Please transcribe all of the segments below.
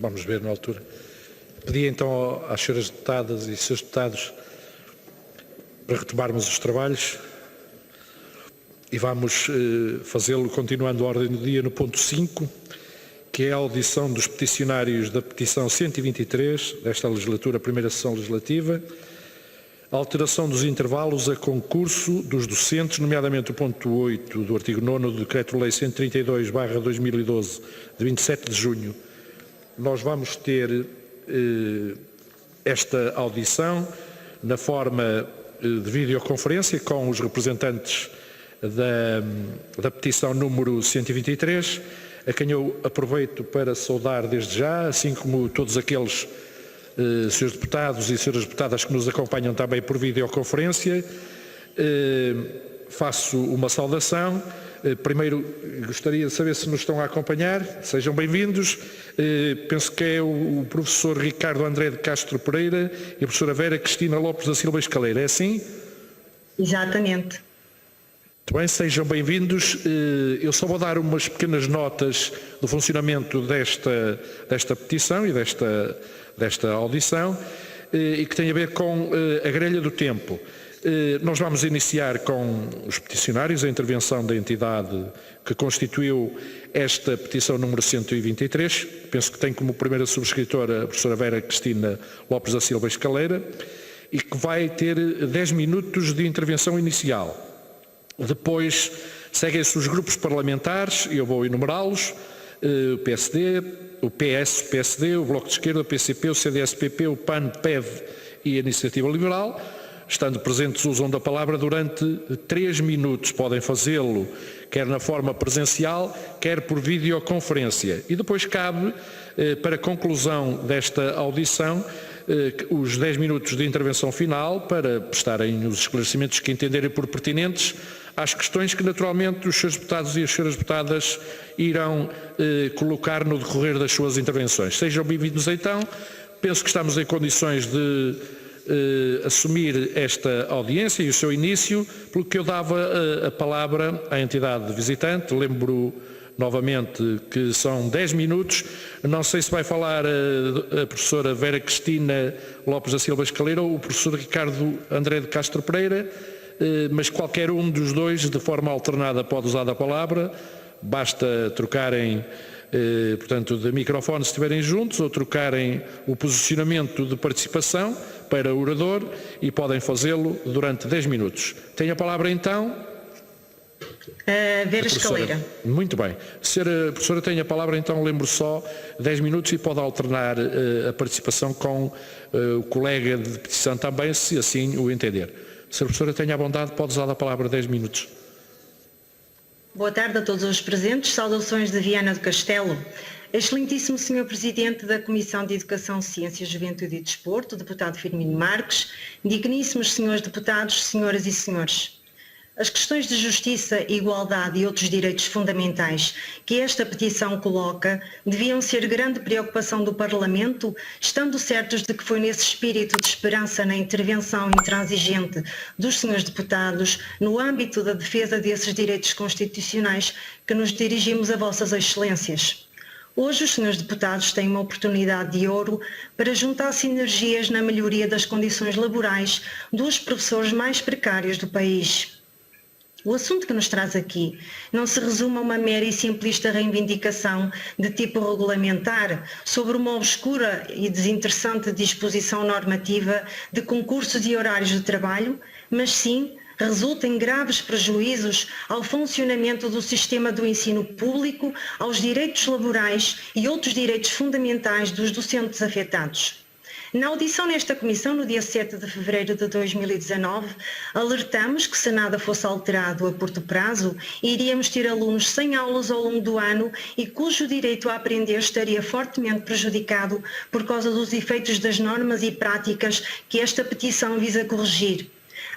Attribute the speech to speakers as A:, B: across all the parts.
A: vamos ver na altura. Pedi então às senhoras deputadas e senhores deputados para retomarmos os trabalhos e vamos fazê-lo continuando a ordem do dia no ponto 5, que é a audição dos peticionários da petição 123 desta legislatura, primeira sessão legislativa, a alteração dos intervalos a concurso dos docentes, nomeadamente o ponto 8 do artigo 9º do Decreto-Lei 132/2012, de 27 de junho. Nós vamos ter esta audição na forma de videoconferência com os representantes da petição número 123, a quem eu aproveito para saudar desde já, assim como todos aqueles senhores deputados e senhoras deputadas que nos acompanham também por videoconferência. Faço uma saudação. Primeiro, gostaria de saber se nos estão a acompanhar. Sejam bem-vindos. Penso que é o professor Ricardo André de Castro Pereira e a professora Vera Cristina Lopes da Silva Escaleira. É assim?
B: Exatamente.
A: Muito bem, sejam bem-vindos. Eu só vou dar umas pequenas notas do funcionamento desta petição e desta audição e que tem a ver com a grelha do tempo. Nós vamos iniciar com os peticionários, a intervenção da entidade que constituiu esta petição número 123, penso que tem como primeira subscritora a professora Vera Cristina Lopes da Silva Escaleira, e que vai ter 10 minutos de intervenção inicial. Depois seguem-se os grupos parlamentares, eu vou enumerá-los: o PSD, o PS, o PSD, o Bloco de Esquerda, o PCP, o CDS-PP, o PAN, PEV e a Iniciativa Liberal. Estando presentes, usam da palavra durante 3 minutos. Podem fazê-lo quer na forma presencial, quer por videoconferência. E depois cabe, para a conclusão desta audição, os 10 minutos de intervenção final para prestarem os esclarecimentos que entenderem por pertinentes às questões que naturalmente os senhores deputados e as senhoras deputadas irão colocar no decorrer das suas intervenções. Sejam bem-vindos então. Penso que estamos em condições de assumir esta audiência e o seu início, pelo que eu dava a palavra à entidade visitante. Lembro novamente que são 10 minutos. Não sei se vai falar a professora Vera Cristina Lopes da Silva Escaleira ou o professor Ricardo André de Castro Pereira, mas qualquer um dos dois, de forma alternada, pode usar a palavra. Basta trocarem, portanto, de microfone se estiverem juntos, ou trocarem o posicionamento de participação para o orador e podem fazê-lo durante 10 minutos. Tem a palavra então
B: Vera Escaleira.
A: Muito bem. Se a professora tem a palavra, então lembro só 10 minutos e pode alternar a participação com o colega de petição também, se assim o entender. Se a professora tem a bondade, pode usar a palavra 10 minutos.
B: Boa tarde a todos os presentes. Saudações de Viana do Castelo. Excelentíssimo Sr. Presidente da Comissão de Educação, Ciência, Juventude e Desporto, deputado Firmino Marques, digníssimos senhores deputados, senhoras e senhores. As questões de justiça, igualdade e outros direitos fundamentais que esta petição coloca deviam ser grande preocupação do Parlamento, estando certos de que foi nesse espírito de esperança na intervenção intransigente dos senhores deputados no âmbito da defesa desses direitos constitucionais que nos dirigimos a vossas excelências. Hoje os senhores deputados têm uma oportunidade de ouro para juntar sinergias na melhoria das condições laborais dos professores mais precários do país. O assunto que nos traz aqui não se resume a uma mera e simplista reivindicação de tipo regulamentar sobre uma obscura e desinteressante disposição normativa de concursos e horários de trabalho, mas sim resulta em graves prejuízos ao funcionamento do sistema do ensino público, aos direitos laborais e outros direitos fundamentais dos docentes afetados. Na audição nesta comissão, no dia 7 de fevereiro de 2019, alertamos que, se nada fosse alterado a curto prazo, iríamos ter alunos sem aulas ao longo do ano e cujo direito a aprender estaria fortemente prejudicado por causa dos efeitos das normas e práticas que esta petição visa corrigir.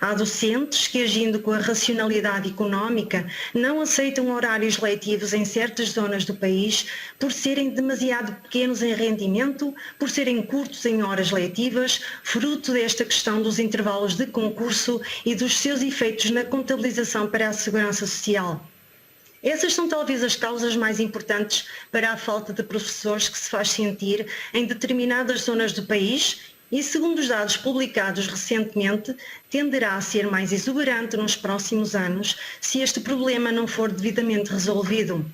B: Há docentes que, agindo com a racionalidade económica, não aceitam horários letivos em certas zonas do país por serem demasiado pequenos em rendimento, por serem curtos em horas letivas, fruto desta questão dos intervalos de concurso e dos seus efeitos na contabilização para a Segurança Social. Essas são talvez as causas mais importantes para a falta de professores que se faz sentir em determinadas zonas do país e, segundo os dados publicados recentemente, tenderá a ser mais exuberante nos próximos anos se este problema não for devidamente resolvido.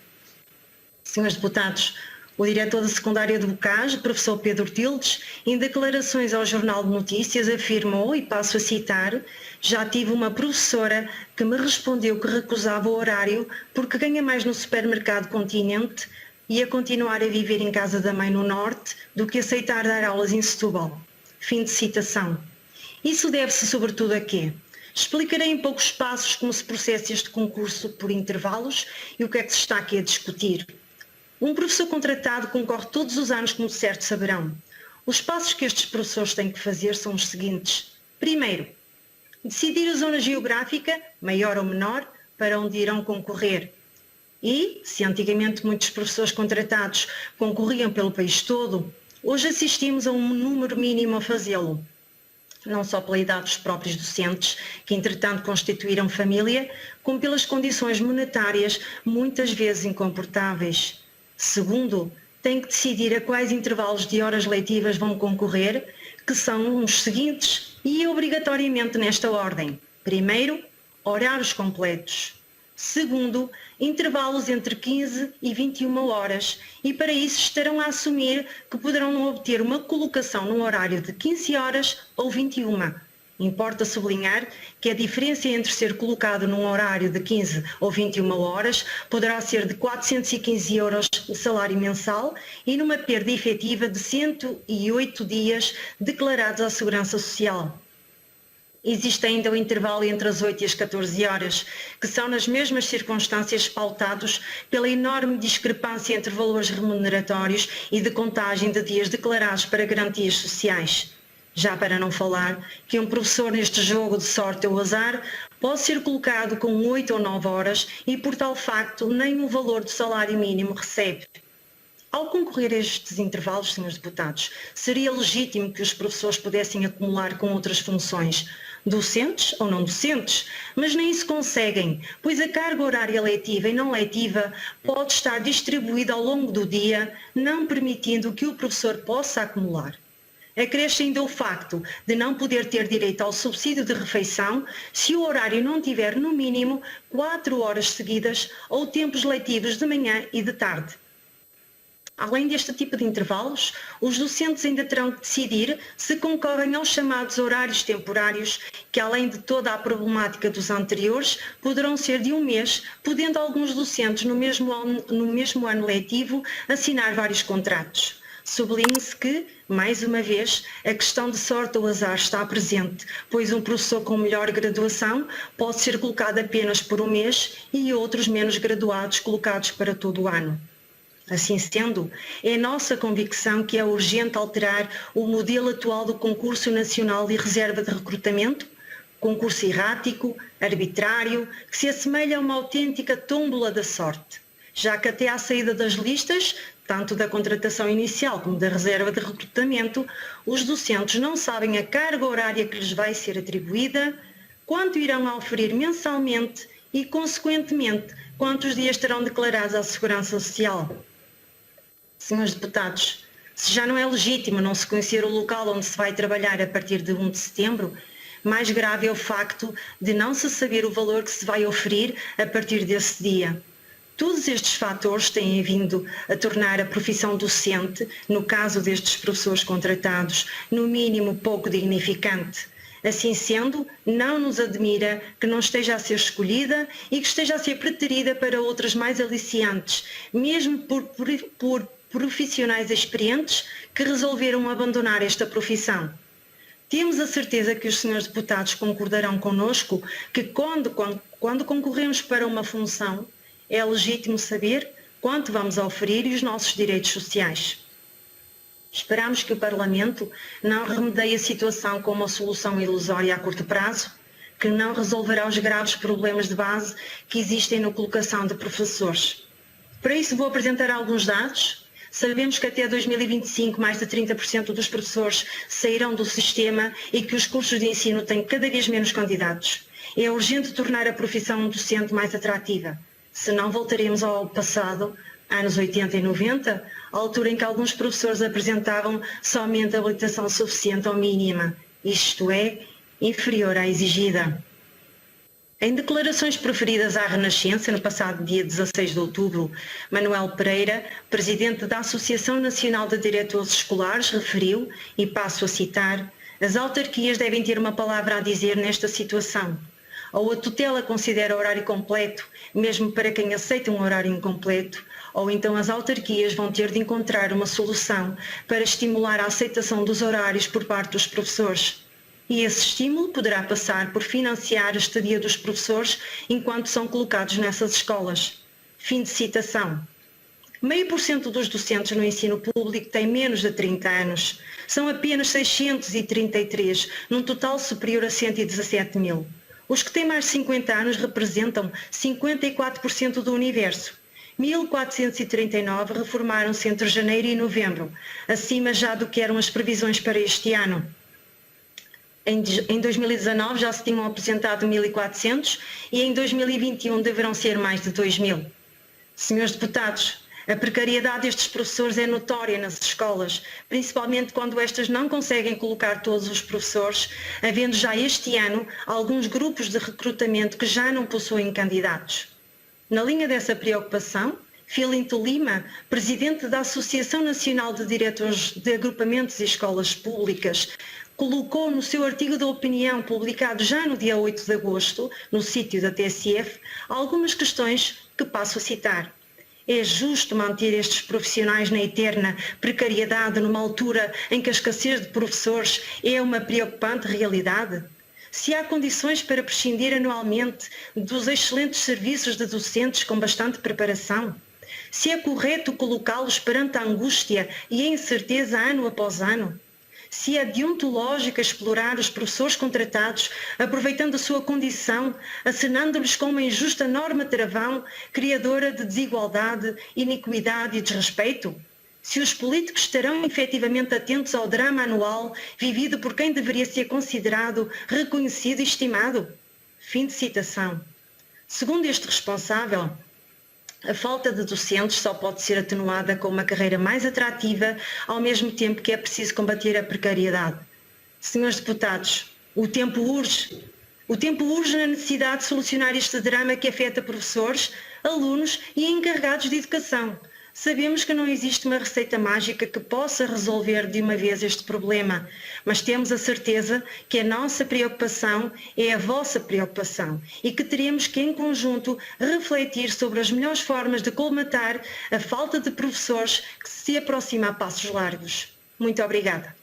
B: Senhores deputados, o diretor da secundária do Bocage, professor Pedro Tildes, em declarações ao Jornal de Notícias afirmou, e passo a citar: "Já tive uma professora que me respondeu que recusava o horário porque ganha mais no supermercado Continente e a continuar a viver em casa da mãe no Norte do que aceitar dar aulas em Setúbal." Fim de citação. Isso deve-se sobretudo a quê? Explicarei em poucos passos como se processa este concurso por intervalos e o que é que se está aqui a discutir. Um professor contratado concorre todos os anos, como de certo saberão. Os passos que estes professores têm que fazer são os seguintes. Primeiro, decidir a zona geográfica, maior ou menor, para onde irão concorrer. E, se antigamente muitos professores contratados concorriam pelo país todo, hoje assistimos a um número mínimo a fazê-lo. Não só pela idade dos próprios docentes, que entretanto constituíram família, como pelas condições monetárias muitas vezes incomportáveis. Segundo, tem que decidir a quais intervalos de horas letivas vão concorrer, que são os seguintes e obrigatoriamente nesta ordem. Primeiro, horários completos. Segundo, intervalos entre 15 e 21 horas e para isso estarão a assumir que poderão obter uma colocação no horário de 15 horas ou 21. Importa sublinhar que a diferença entre ser colocado num horário de 15 ou 21 horas poderá ser de 415 euros de salário mensal e numa perda efetiva de 108 dias declarados à Segurança Social. Existe ainda o intervalo entre as 8 e as 14 horas, que são nas mesmas circunstâncias pautados pela enorme discrepância entre valores remuneratórios e de contagem de dias declarados para garantias sociais. Já para não falar que um professor neste jogo de sorte ou azar pode ser colocado com 8 ou 9 horas e por tal facto nem o valor do salário mínimo recebe. Ao concorrer a estes intervalos, senhores deputados, seria legítimo que os professores pudessem acumular com outras funções, docentes ou não docentes, mas nem isso conseguem, pois a carga horária letiva e não letiva pode estar distribuída ao longo do dia, não permitindo que o professor possa acumular. Acresce ainda o facto de não poder ter direito ao subsídio de refeição se o horário não tiver no mínimo 4 horas seguidas ou tempos letivos de manhã e de tarde. Além deste tipo de intervalos, os docentes ainda terão que decidir se concorrem aos chamados horários temporários, que além de toda a problemática dos anteriores, poderão ser de um mês, podendo alguns docentes no mesmo ano letivo assinar vários contratos. Sublinhe-se que, mais uma vez, a questão de sorte ou azar está presente, pois um professor com melhor graduação pode ser colocado apenas por um mês e outros menos graduados colocados para todo o ano. Assim sendo, é nossa convicção que é urgente alterar o modelo atual do Concurso Nacional de Reserva de Recrutamento, concurso errático, arbitrário, que se assemelha a uma autêntica tómbola da sorte, já que até à saída das listas, tanto da contratação inicial como da reserva de recrutamento, os docentes não sabem a carga horária que lhes vai ser atribuída, quanto irão oferir mensalmente e, consequentemente, quantos dias terão declarados à Segurança Social. Senhores deputados, se já não é legítimo não se conhecer o local onde se vai trabalhar a partir de 1 de setembro, mais grave é o facto de não se saber o valor que se vai oferir a partir desse dia. Todos estes fatores têm vindo a tornar a profissão docente, no caso destes professores contratados, no mínimo pouco dignificante. Assim sendo, não nos admira que não esteja a ser escolhida e que esteja a ser preterida para outras mais aliciantes, mesmo por profissionais experientes que resolveram abandonar esta profissão. Temos a certeza que os senhores deputados concordarão connosco que quando concorremos para uma função, é legítimo saber quanto vamos oferir e os nossos direitos sociais. Esperamos que o Parlamento não remedeie a situação com uma solução ilusória a curto prazo, que não resolverá os graves problemas de base que existem na colocação de professores. Para isso vou apresentar alguns dados. Sabemos que até 2025 mais de 30% dos professores sairão do sistema e que os cursos de ensino têm cada vez menos candidatos. É urgente tornar a profissão docente mais atrativa. senão voltaremos ao passado, anos 80 e 90, à altura em que alguns professores apresentavam somente habilitação suficiente ou mínima, isto é, inferior à exigida. Em declarações proferidas à Renascença, no passado dia 16 de outubro, Manuel Pereira, presidente da Associação Nacional de Diretores Escolares, referiu, e passo a citar, as autarquias devem ter uma palavra a dizer nesta situação. Ou a tutela considera horário completo, mesmo para quem aceita um horário incompleto, ou então as autarquias vão ter de encontrar uma solução para estimular a aceitação dos horários por parte dos professores. E esse estímulo poderá passar por financiar a estadia dos professores enquanto são colocados nessas escolas. Fim de citação. 0,5% dos docentes no ensino público têm menos de 30 anos. São apenas 633, num total superior a 117 mil. Os que têm mais de 50 anos representam 54% do universo. 1.439 reformaram-se entre janeiro e novembro, acima já do que eram as previsões para este ano. Em 2019 já se tinham aposentado 1.400 e em 2021 deverão ser mais de 2.000. Senhores deputados, a precariedade destes professores é notória nas escolas, principalmente quando estas não conseguem colocar todos os professores, havendo já este ano alguns grupos de recrutamento que já não possuem candidatos. Na linha dessa preocupação, Filinto Lima, presidente da Associação Nacional de Diretores de Agrupamentos e Escolas Públicas, colocou no seu artigo de opinião, publicado já no dia 8 de agosto, no sítio da TSF, algumas questões que passo a citar. É justo manter estes profissionais na eterna precariedade numa altura em que a escassez de professores é uma preocupante realidade? Se há condições para prescindir anualmente dos excelentes serviços de docentes com bastante preparação? Se é correto colocá-los perante a angústia e a incerteza ano após ano? Se é deontológico explorar os professores contratados, aproveitando a sua condição, acenando-lhes com uma injusta norma travão, criadora de desigualdade, iniquidade e desrespeito? Se os políticos estarão efetivamente atentos ao drama anual vivido por quem deveria ser considerado, reconhecido e estimado? Fim de citação. Segundo este responsável, a falta de docentes só pode ser atenuada com uma carreira mais atrativa, ao mesmo tempo que é preciso combater a precariedade. Senhores deputados, o tempo urge. O tempo urge na necessidade de solucionar este drama que afeta professores, alunos e encarregados de educação. Sabemos que não existe uma receita mágica que possa resolver de uma vez este problema, mas temos a certeza que a nossa preocupação é a vossa preocupação e que teremos que, em conjunto, refletir sobre as melhores formas de colmatar a falta de professores que se aproxima a passos largos. Muito obrigada.